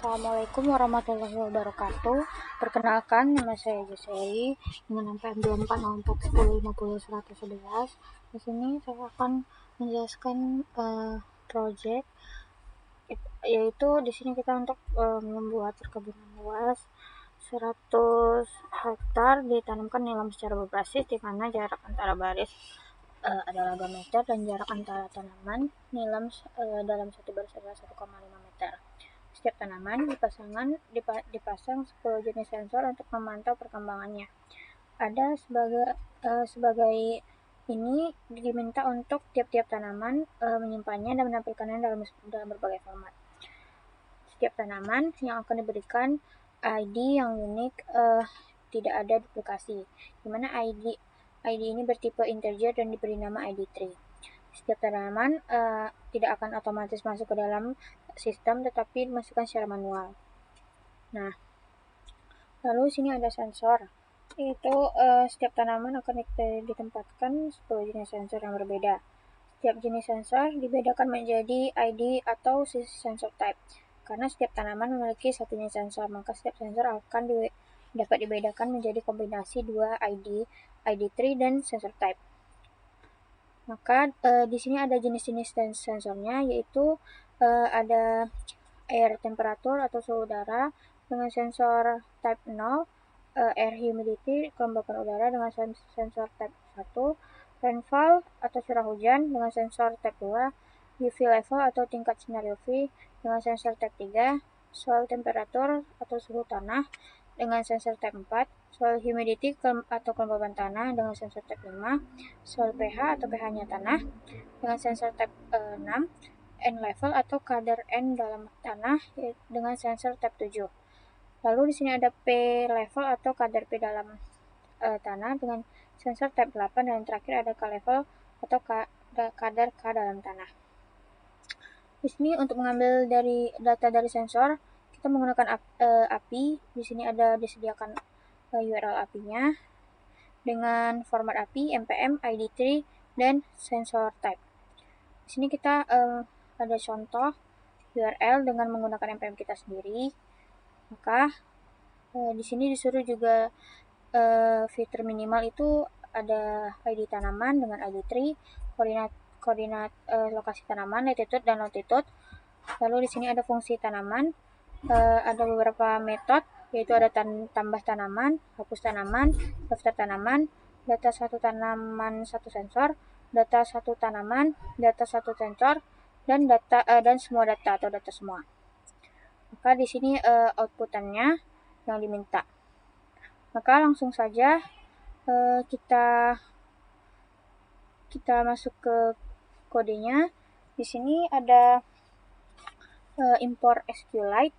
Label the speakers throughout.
Speaker 1: Assalamualaikum warahmatullahi wabarakatuh. Perkenalkan, nama saya Josei dengan NPM 2404105011. Di sini saya akan menjelaskan project, yaitu di sini kita untuk membuat perkebunan luas 100 hektar ditanamkan nilam secara berbasis, di mana jarak antara baris adalah 2 meter dan jarak antara tanaman nilam dalam satu baris adalah 1,5 meter. Setiap tanaman dipasang 10 jenis sensor untuk memantau perkembangannya. Ada sebagai ini diminta untuk tiap-tiap tanaman menyimpannya dan menampilkannya dalam berbagai format. Setiap tanaman yang akan diberikan ID yang unik, tidak ada duplikasi, di mana ID ini bertipe integer dan diberi nama ID3. Setiap tanaman tidak akan otomatis masuk ke dalam sistem, tetapi dimasukkan secara manual. Nah, lalu sini ada sensor, yaitu setiap tanaman akan ditempatkan 10 jenis sensor yang berbeda. Setiap jenis sensor dibedakan menjadi ID atau sensor type. Karena setiap tanaman memiliki satu jenis sensor, maka setiap sensor akan dapat dibedakan menjadi kombinasi 2 ID3 dan sensor type. Maka di sini ada jenis-jenis sensornya, yaitu ada air temperatur atau suhu udara dengan sensor type 0, air humidity kelembapan udara dengan sensor type 1, rainfall atau curah hujan dengan sensor type 2, UV level atau tingkat sinar UV dengan sensor type 3, soil temperature atau suhu tanah dengan sensor type 4, soil humidity atau kelembapan tanah dengan sensor type 5, soil pH atau pH-nya tanah dengan sensor type 6, N level atau kadar N dalam tanah dengan sensor type 7. Lalu di sini ada P level atau kadar P dalam tanah dengan sensor type 8, dan yang terakhir ada K level atau kadar K dalam tanah. Di sini untuk mengambil data dari sensor, kita menggunakan API. Di sini ada disediakan URL API-nya dengan format API, NPM, ID3, dan sensor type. Di sini kita ada contoh URL dengan menggunakan NPM kita sendiri. Maka di sini disuruh juga fitur minimal itu ada ID tanaman dengan ID3, koordinat lokasi tanaman, latitude dan longitude. Lalu di sini ada fungsi tanaman, ada beberapa metode, yaitu ada tambah tanaman, hapus tanaman, daftar tanaman, data satu tanaman satu sensor, data satu tanaman, data satu sensor, dan semua data atau data semua. Maka di sini outputannya yang diminta. Maka langsung saja kita masuk ke kodenya. Di sini ada import SQLite.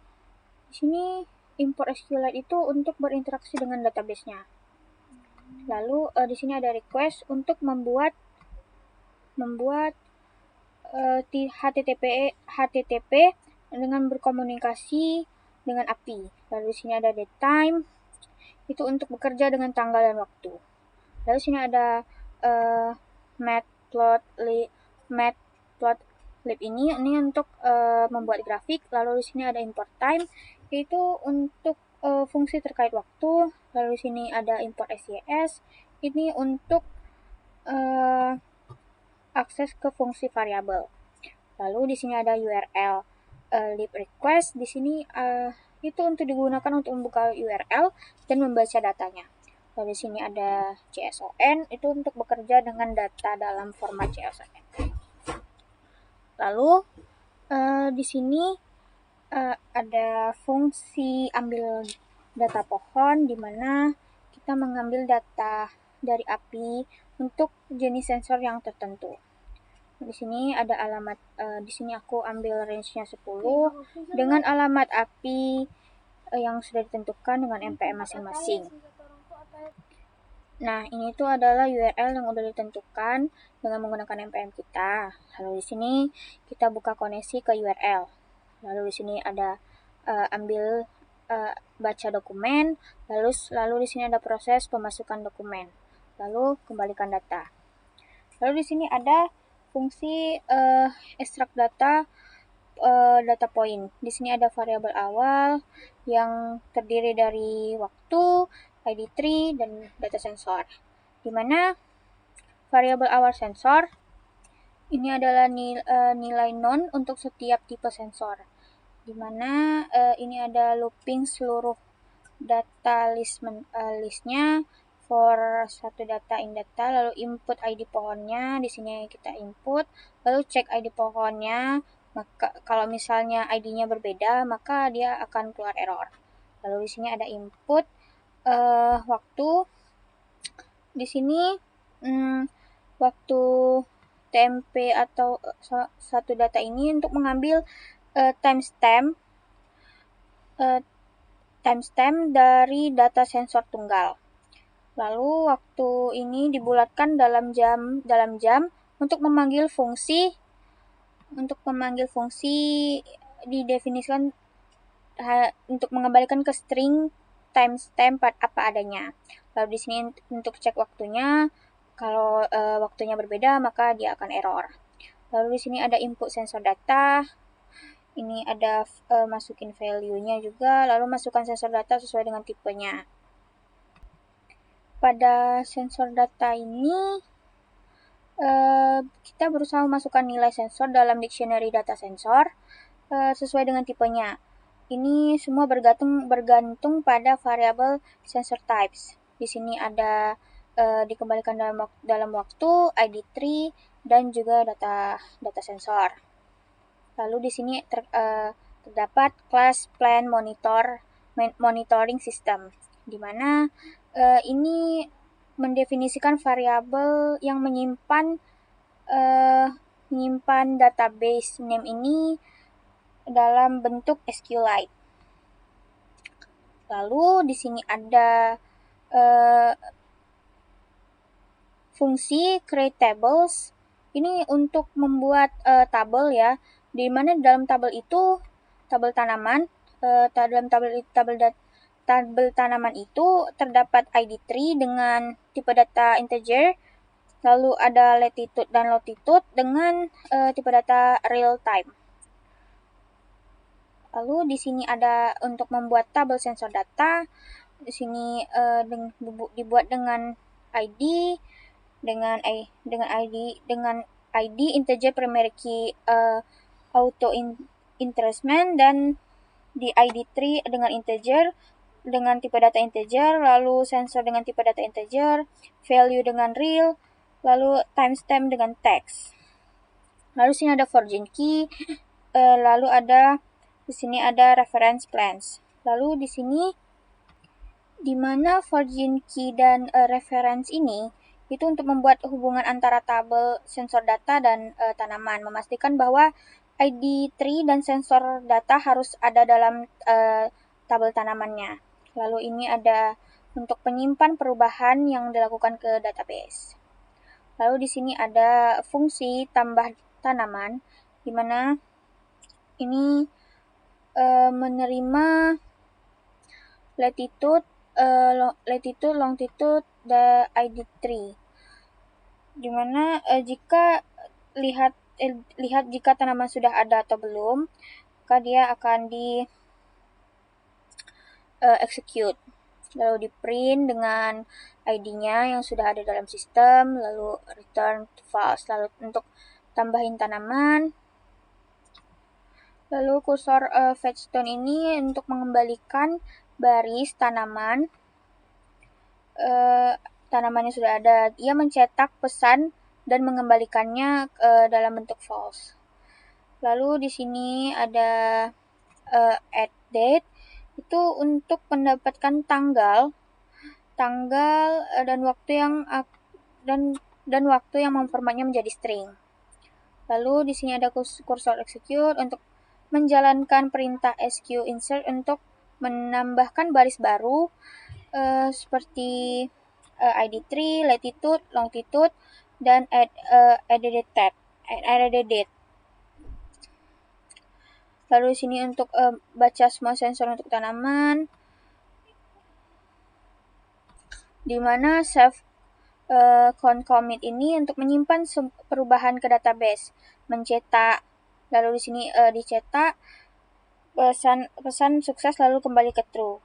Speaker 1: Di sini import SQLite itu untuk berinteraksi dengan database-nya. Lalu di sini ada request untuk membuat HTTP dengan berkomunikasi dengan API. Lalu di sini ada datetime, itu untuk bekerja dengan tanggal dan waktu. Lalu di sini ada matplotlib ini untuk membuat grafik. Lalu di sini ada import time, yaitu untuk fungsi terkait waktu. Lalu di sini ada import SYS, ini untuk akses ke fungsi variabel. Lalu di sini ada URL lib request. Di sini itu untuk digunakan untuk membuka URL dan membaca datanya. Lalu di sini ada JSON, itu untuk bekerja dengan data dalam format JSON. Lalu di sini ada fungsi ambil data pohon, di mana kita mengambil data dari API untuk jenis sensor yang tertentu. Di sini ada alamat, di sini aku ambil range-nya 10 dengan alamat API yang sudah ditentukan dengan NPM masing-masing. Nah, ini tuh adalah URL yang sudah ditentukan dengan menggunakan NPM kita. Lalu di sini kita buka koneksi ke URL. Lalu di sini ada baca dokumen, lalu di sini ada proses pemasukan dokumen. Lalu kembalikan data. Lalu di sini ada fungsi ekstrak data data point. Di sini ada variabel awal yang terdiri dari waktu, ID tree, dan data sensor. Di mana variabel awal sensor ini adalah nilai non untuk setiap tipe sensor. Di mana ini ada looping seluruh data listnya for satu data in data, lalu input ID pohonnya di sini kita input, lalu cek ID pohonnya. Maka kalau misalnya ID-nya berbeda, maka dia akan keluar error. Lalu di sini ada input waktu. Di sini waktu TMP atau satu data ini untuk mengambil timestamp dari data sensor tunggal. Lalu waktu ini dibulatkan dalam jam untuk memanggil fungsi didefinisikan untuk mengembalikan ke string timestamp apa adanya. Lalu di sini untuk cek waktunya, kalau waktunya berbeda maka dia akan error. Lalu di sini ada input sensor data. Ini ada masukin value-nya juga, lalu masukkan sensor data sesuai dengan tipenya. Pada sensor data ini kita berusaha memasukkan nilai sensor dalam dictionary data sensor sesuai dengan tipenya. Ini semua bergantung pada variabel sensor types. Di sini ada dikembalikan dalam waktu, ID tree, dan juga data sensor. Lalu di sini terdapat class plan monitoring system, di mana ini mendefinisikan variabel yang menyimpan database name ini dalam bentuk SQLite. Lalu di sini ada fungsi create tables. Ini untuk membuat tabel ya, di mana dalam tabel itu tabel tanaman, dalam tabel tanaman itu terdapat ID tree dengan tipe data integer, lalu ada latitude dan longitude dengan tipe data real time. Lalu di sini ada untuk membuat tabel sensor data. Di sini dibuat dengan ID integer primary key auto interestment, dan di ID tree dengan integer dengan tipe data integer, lalu sensor dengan tipe data integer, value dengan real, lalu timestamp dengan text. Lalu sini ada forging key, lalu di sini ada reference plans. Lalu di sini di mana forging key dan reference ini itu untuk membuat hubungan antara tabel sensor data dan tanaman, memastikan bahwa ID tree dan sensor data harus ada dalam tabel tanamannya. Lalu ini ada untuk penyimpan perubahan yang dilakukan ke database. Lalu di sini ada fungsi tambah tanaman, di mana ini menerima latitude, longitude, dan ID tree. Dimana jika lihat jika tanaman sudah ada atau belum, maka dia akan di execute. Lalu di print dengan ID-nya yang sudah ada dalam sistem, lalu return to false. Lalu untuk tambahin tanaman, lalu kursor fetchstone ini untuk mengembalikan baris tanaman. Tanamannya sudah ada, ia mencetak pesan dan mengembalikannya dalam bentuk false. Lalu di sini ada add date, itu untuk mendapatkan tanggal dan waktu yang memformatnya menjadi string. Lalu di sini ada kursor execute untuk menjalankan perintah sq insert untuk menambahkan baris baru seperti ID tree, latitude, longitude, dan added date. Lalu di sini untuk baca semua sensor untuk tanaman, di mana save count commit ini untuk menyimpan perubahan ke database, mencetak Lalu di sini dicetak pesan sukses lalu kembali ke true.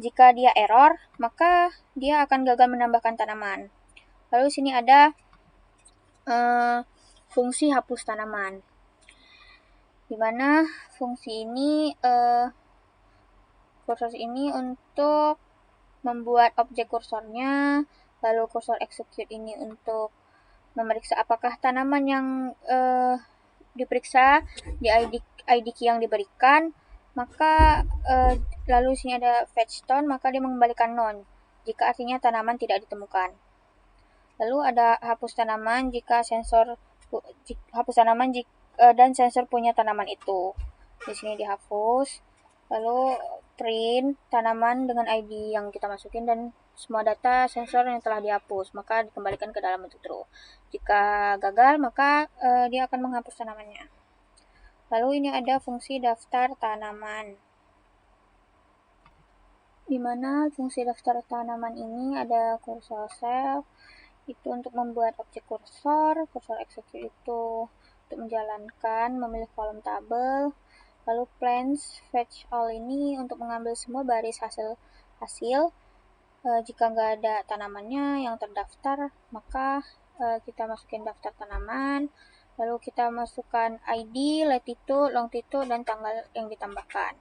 Speaker 1: Jika dia error, maka dia akan gagal menambahkan tanaman. Lalu di sini ada fungsi hapus tanaman, di mana fungsi ini kursor ini untuk membuat objek kursornya, lalu kursor execute ini untuk memeriksa apakah tanaman yang diperiksa di ID key yang diberikan, maka lalu sini ada fetch tone, maka dia mengembalikan none jika artinya tanaman tidak ditemukan. Lalu ada hapus tanaman jika sensor dan sensor punya tanaman itu. Di sini dihapus. Lalu print tanaman dengan ID yang kita masukin dan semua data sensor yang telah dihapus, maka dikembalikan ke dalam bentuk true. Jika gagal, maka dia akan menghapus tanamannya. Lalu ini ada fungsi daftar tanaman, di mana fungsi daftar tanaman ini ada cursor self itu untuk membuat objek kursor execute itu untuk menjalankan, memilih kolom tabel, lalu plants fetch all ini untuk mengambil semua baris hasil. Jika nggak ada tanamannya yang terdaftar, maka kita masukin daftar tanaman, lalu kita masukkan ID, latitude, longitude, dan tanggal yang ditambahkan.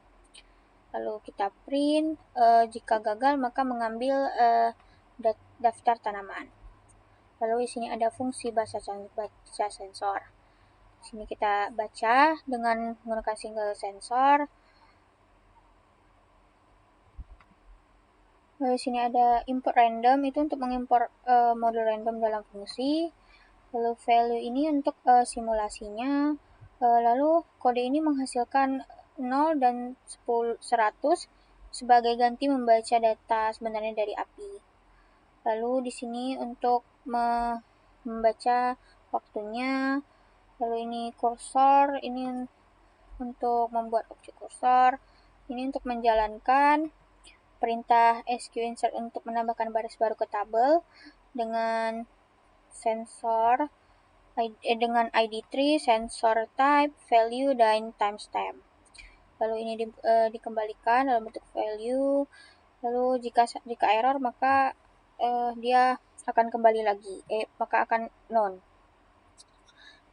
Speaker 1: Lalu kita print, jika gagal maka mengambil daftar tanaman. Lalu di sini ada fungsi baca sensor. Di sini kita baca dengan menggunakan single sensor. Lalu di sini ada import random, itu untuk mengimpor model random dalam fungsi. Lalu value ini untuk simulasinya. Lalu kode ini menghasilkan 0 dan 100 sebagai ganti membaca data sebenarnya dari API. Lalu di sini untuk membaca waktunya. Lalu ini kursor, ini untuk membuat objek kursor. Ini untuk menjalankan perintah sqinsert untuk menambahkan baris baru ke tabel dengan sensor dengan ID tree, sensor type, value, dan timestamp. Lalu ini dikembalikan dalam bentuk value. Lalu jika error maka dia akan kembali lagi, maka akan none.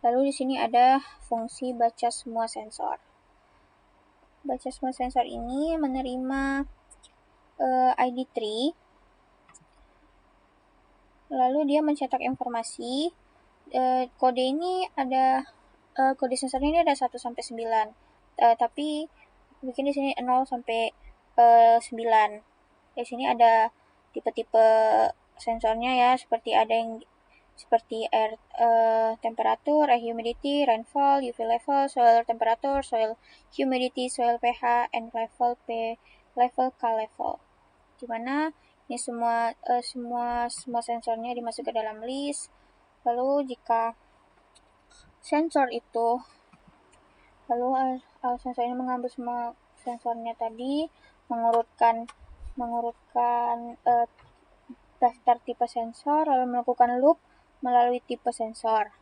Speaker 1: Lalu di sini ada fungsi baca semua sensor. Baca semua sensor ini menerima ID tree, lalu dia mencetak informasi. Kode ini ada kode sensornya ini ada 1 sampai 9. Tapi bikin di sini 0 sampai 9. Di sini ada tipe-tipe sensornya ya, seperti ada yang seperti air temperatur, air humidity, rainfall, UV level, soil temperature, soil humidity, soil pH, and level K level. Di mana ini semua sensornya dimasuk ke dalam list. Lalu jika sensor ini mengambil semua sensornya tadi, mengurutkan daftar tipe sensor, lalu melakukan loop melalui tipe sensor.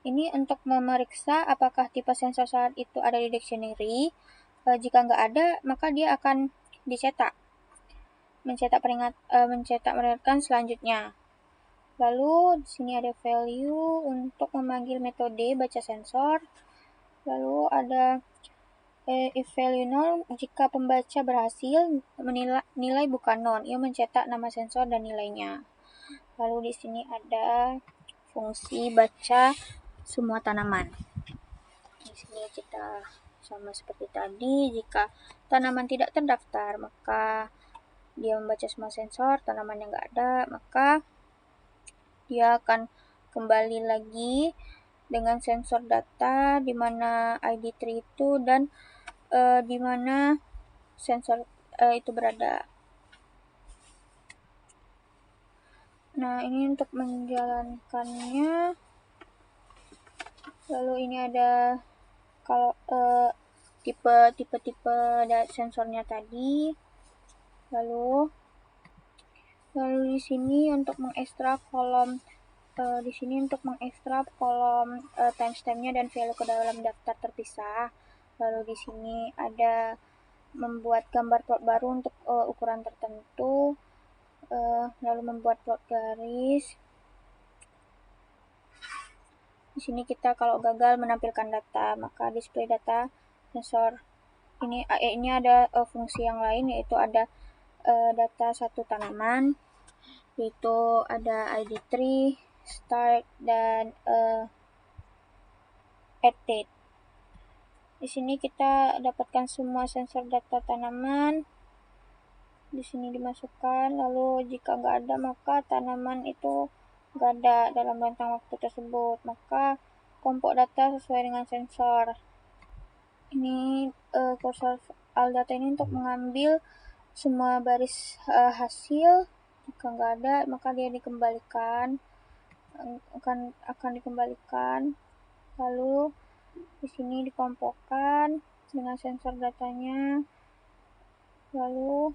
Speaker 1: Ini untuk memeriksa apakah tipe sensor saat itu ada di dictionary. Jika nggak ada, maka dia akan mencetak peringatan selanjutnya. Lalu di sini ada value untuk memanggil metode baca sensor. Lalu ada if value none, jika pembaca berhasil nilai bukan none, ia mencetak nama sensor dan nilainya. Lalu di sini ada fungsi baca semua tanaman. Di sini kita sama seperti tadi, jika tanaman tidak terdaftar maka dia membaca semua sensor, tanaman yang nggak ada maka dia akan kembali lagi dengan sensor data di mana ID tree itu dan di mana sensor itu berada. Nah, ini untuk menjalankannya. Lalu ini ada kalau tipe sensornya tadi. Lalu di sini untuk mengekstrak kolom di sini untuk mengekstrak kolom timestampnya dan value ke dalam daftar terpisah. Lalu di sini ada membuat gambar plot baru untuk ukuran tertentu, lalu membuat plot garis. Di sini kita kalau gagal menampilkan data, maka display data sensor. Ini ada fungsi yang lain, yaitu ada data satu tanaman, yaitu ada ID tree, start, dan add date. Di sini kita dapatkan semua sensor data tanaman. Di sini dimasukkan, lalu jika nggak ada maka tanaman itu nggak ada dalam rentang waktu tersebut, maka kelompok data sesuai dengan sensor. Ini kursor ALDATA ini untuk mengambil semua baris hasil. Jika nggak ada maka dia dikembalikan, akan dikembalikan. Lalu di sini dikelompokkan dengan sensor datanya. Lalu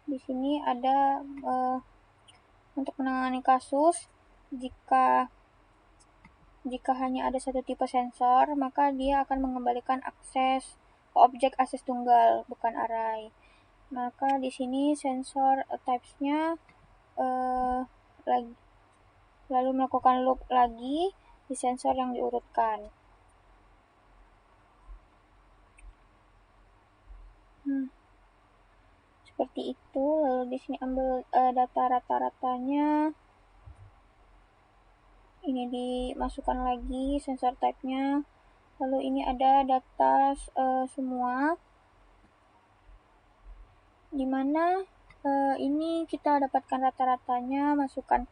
Speaker 1: di sini ada untuk menangani kasus jika hanya ada satu tipe sensor, maka dia akan mengembalikan objek akses tunggal, bukan array. Maka di sini sensor types-nya lalu melakukan loop lagi di sensor yang diurutkan. Seperti itu. Lalu di sini ambil data rata-ratanya. Ini dimasukkan lagi sensor type-nya. Lalu ini ada data semua, dimana ini kita dapatkan rata-ratanya. Masukkan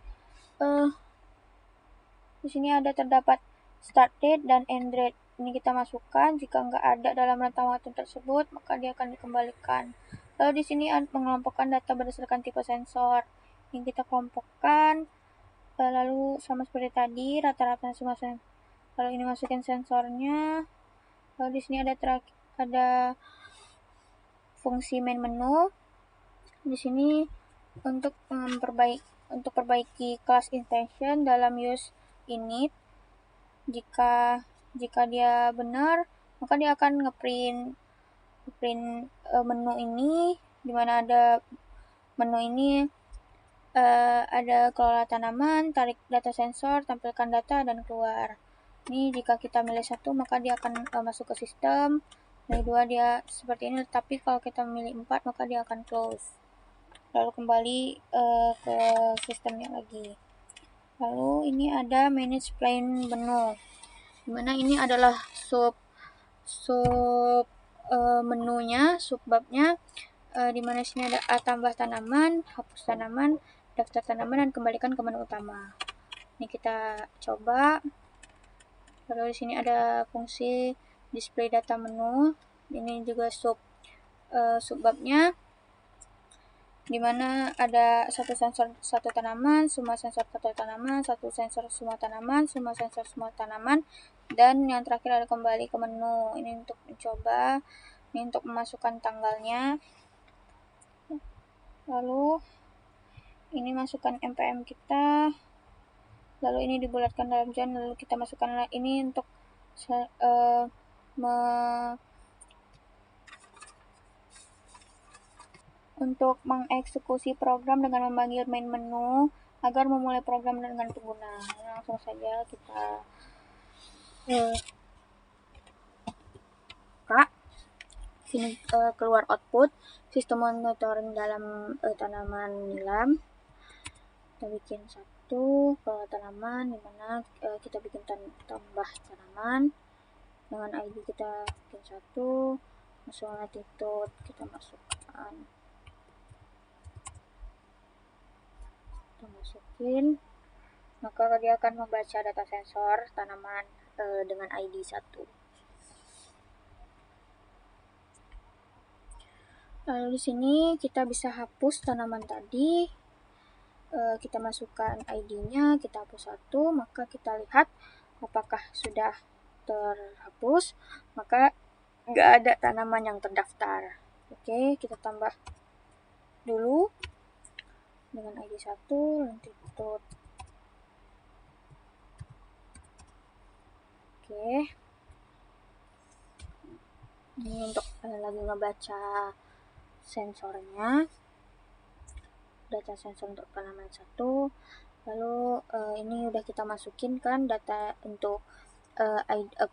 Speaker 1: di sini terdapat start date dan end date. Ini kita masukkan. Jika nggak ada dalam rentang waktu tersebut, maka dia akan dikembalikan. Lalu di sini mengelompokkan data berdasarkan tipe sensor. Yang kita kelompokkan, lalu sama seperti tadi, rata-rata semua sensor. Lalu ini masukin sensornya. Lalu di sini ada fungsi main menu. Di sini untuk perbaiki class intention dalam use init. Jika dia benar, maka dia akan ngeprint menu ini, dimana ada menu ini ada kelola tanaman, tarik data sensor, tampilkan data, dan keluar. Ini jika kita milih satu, maka dia akan masuk ke sistem. Milih dua, dia seperti ini. Tapi kalau kita memilih 4, maka dia akan close. Lalu kembali ke sistemnya lagi. Lalu ini ada manage plain menu, dimana ini adalah sub menunya, subbabnya, dimana sini ada tambah tanaman, hapus tanaman, daftar tanaman, dan kembalikan ke menu utama. Ini kita coba. Lalu di sini ada fungsi display data menu. Ini juga subbabnya, dimana ada satu sensor satu tanaman, semua sensor satu tanaman, satu sensor semua tanaman, semua sensor semua tanaman, dan yang terakhir ada kembali ke menu. Ini untuk mencoba, ini untuk memasukkan tanggalnya. Lalu ini masukkan npm kita, lalu ini dibulatkan dalam jan, lalu kita masukkan ini untuk mengeksekusi program dengan memanggil main menu agar memulai program dengan pengguna. Langsung saja kita buka. Sini keluar output sistem monitoring dalam tanaman nilam. Kita bikin satu ke tanaman, dimana kita bikin tambah tanaman dengan ID kita bikin satu, masuk latitude kita masukkan, kita masukin, maka dia akan membaca data sensor tanaman dengan ID 1. Lalu di sini kita bisa hapus tanaman tadi. Kita masukkan ID-nya, kita hapus satu, maka kita lihat apakah sudah terhapus. Maka nggak ada tanaman yang terdaftar. Oke, kita tambah dulu dengan ID 1, latitude Oke, ini untuk lagi ngebaca sensornya, data sensor untuk tanaman 1. Lalu ini udah kita masukin kan data untuk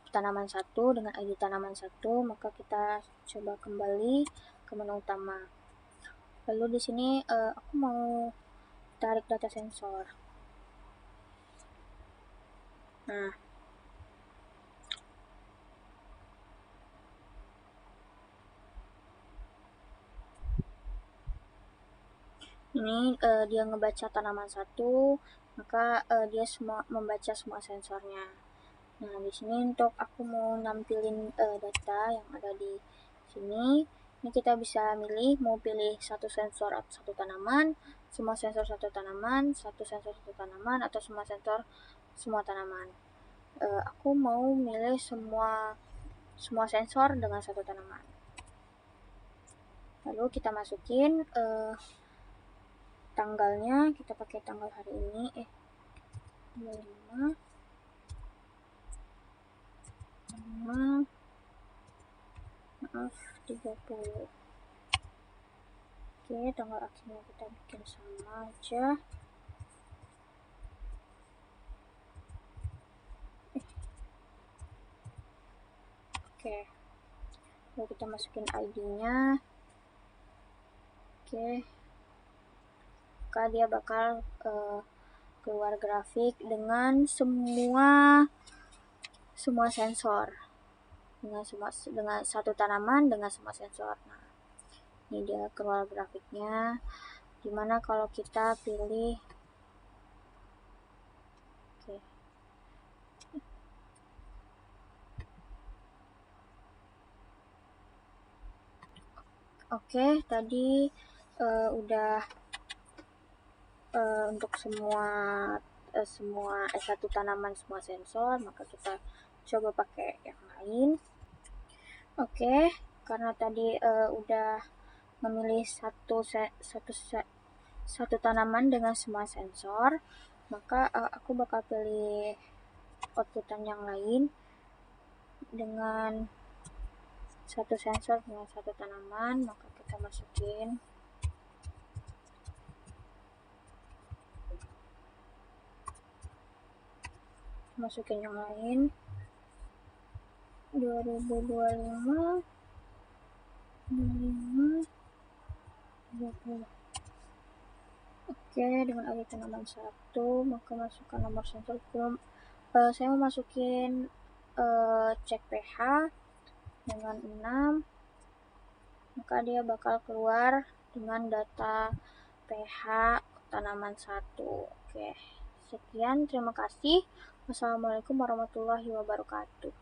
Speaker 1: tanaman 1 dengan ID tanaman 1, maka kita coba kembali ke menu utama. Lalu di sini aku mau tarik data sensor. Nah, ini dia ngebaca tanaman 1, maka dia membaca semua sensornya. Nah, di sini untuk aku mau nampilin data yang ada di sini. Ini kita bisa milih mau pilih satu sensor atau satu tanaman, semua sensor satu tanaman, satu sensor satu tanaman, atau semua sensor semua tanaman. Aku mau milih semua sensor dengan satu tanaman. Lalu kita masukin tanggalnya, kita pakai tanggal hari ini 25 30. Oke, tanggal akhirnya kita bikin sama aja. Oke, lalu kita masukin ID-nya. Oke, maka dia bakal keluar grafik dengan semua sensor, dengan satu tanaman dengan semua sensor. Nah, ini dia keluar grafiknya. Gimana kalau kita pilih Oke, tadi udah untuk semua satu tanaman semua sensor, maka kita coba pakai yang lain. Oke, karena tadi udah memilih satu tanaman dengan semua sensor, maka aku bakal pilih outputan yang lain dengan satu sensor dengan satu tanaman. Maka kita masukin yang lain 2025 20. Oke, dengan ID tanaman 1, maka masukkan nomor sensor. Saya mau masukin cek pH dengan 6, maka dia bakal keluar dengan data pH tanaman 1. Oke, sekian, terima kasih. Wassalamualaikum warahmatullahi wabarakatuh.